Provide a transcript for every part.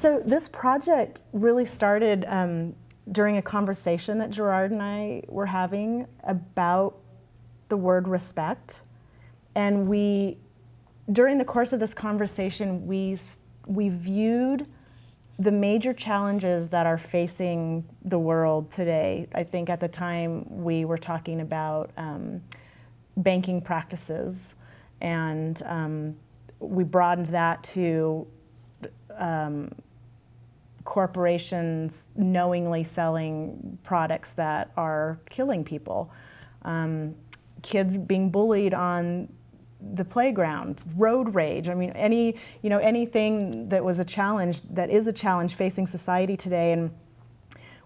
So this project really started during a conversation that Gerard and I were having about the word respect. And during the course of this conversation, we viewed the major challenges that are facing the world today. I think at the time we were talking about banking practices, and we broadened that to corporations knowingly selling products that are killing people, kids being bullied on the playground, road rage. I mean, anything that was a challenge, that is a challenge facing society today. And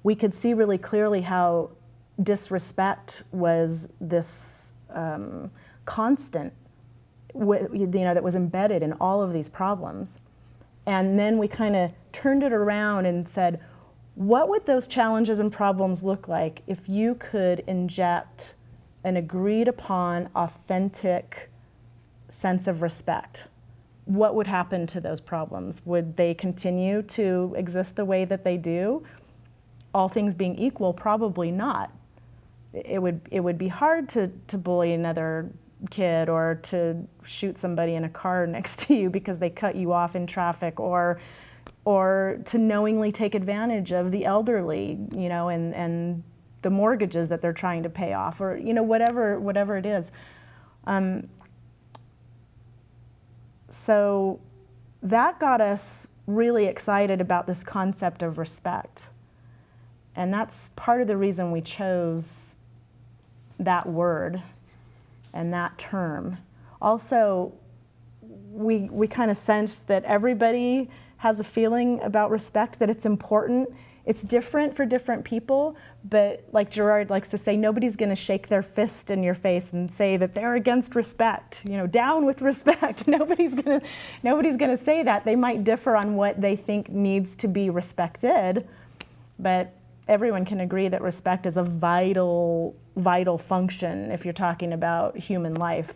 we could see really clearly how disrespect was this constant, that was embedded in all of these problems. And then we kind of turned it around and said, what would those challenges and problems look like if you could inject an agreed upon, authentic sense of respect? What would happen to those problems? Would they continue to exist the way that they do? All things being equal, probably not. It would be hard to bully another kid or to shoot somebody in a car next to you because they cut you off in traffic, or to knowingly take advantage of the elderly, and the mortgages that they're trying to pay off, or whatever it is. So that got us really excited about this concept of respect. And that's part of the reason we chose that word and that term. Also, we kind of sensed that everybody has a feeling about respect, that it's important. It's different for different people, but like Gerard likes to say, nobody's going to shake their fist in your face and say that they're against respect. Down with respect. Nobody's going to say that. They might differ on what they think needs to be respected, but everyone can agree that respect is a vital function if you're talking about human life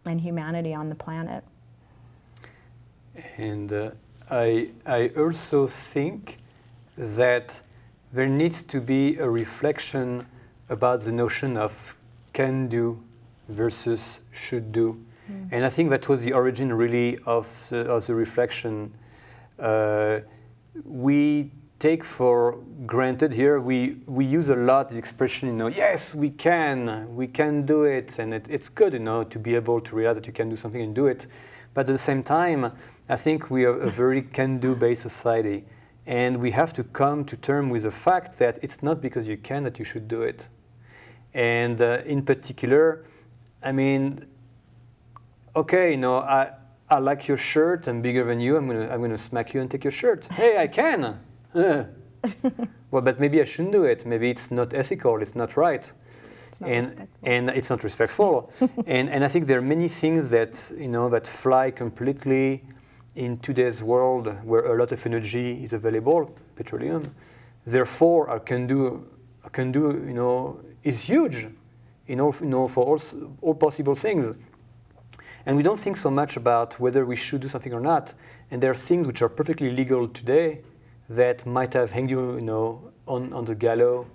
and humanity on the planet. And I also think that there needs to be a reflection about the notion of can do versus should do. And I think that was the origin really of the reflection. We take for granted here, we use a lot the expression, yes, we can do it, and it's good, to be able to realize that you can do something and do it. But at the same time, I think we are a very can-do based society, and we have to come to terms with the fact that it's not because you can that you should do it. And in particular, I mean, okay, I like your shirt, I'm bigger than you, I'm gonna smack you and take your shirt. Hey, I can. Well, but maybe I shouldn't do it. Maybe it's not ethical. It's not right, and it's not respectful. and I think there are many things that that fly completely in today's world where a lot of energy is available, petroleum. Therefore, our can do is huge, for all possible things. And we don't think so much about whether we should do something or not. And there are things which are perfectly legal today that might have hanged you, on the gallows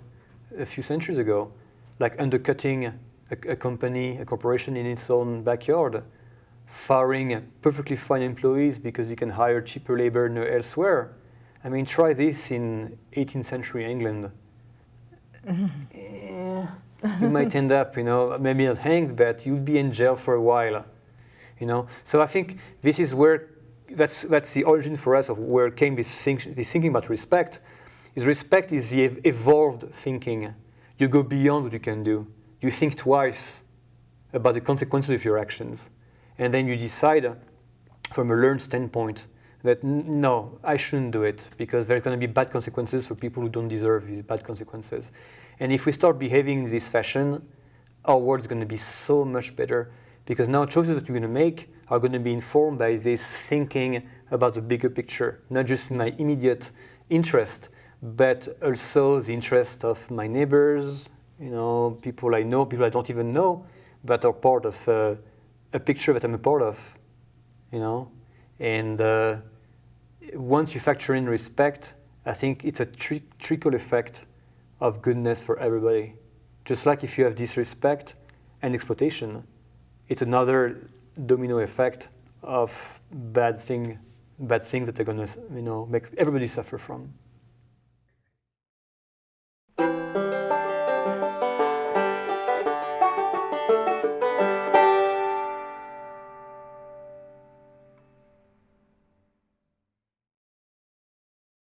a few centuries ago, like undercutting a corporation in its own backyard, firing perfectly fine employees because you can hire cheaper labor elsewhere. I mean, try this in 18th century England. You might end up, maybe not hanged, but you'll be in jail for a while, So I think this is where that's the origin for us of where came this thinking about respect. Respect is the evolved thinking. You go beyond what you can do. You think twice about the consequences of your actions. And then you decide from a learned standpoint that no, I shouldn't do it because there's going to be bad consequences for people who don't deserve these bad consequences. And if we start behaving in this fashion, our world is going to be so much better because now choices that you're going to make are going to be informed by this thinking about the bigger picture, not just my immediate interest, but also the interest of my neighbors, people I know, people I don't even know, but are part of a picture that I'm a part of, And once you factor in respect, I think it's a trickle effect of goodness for everybody. Just like if you have disrespect and exploitation, it's another domino effect of bad things that are going to make everybody suffer from.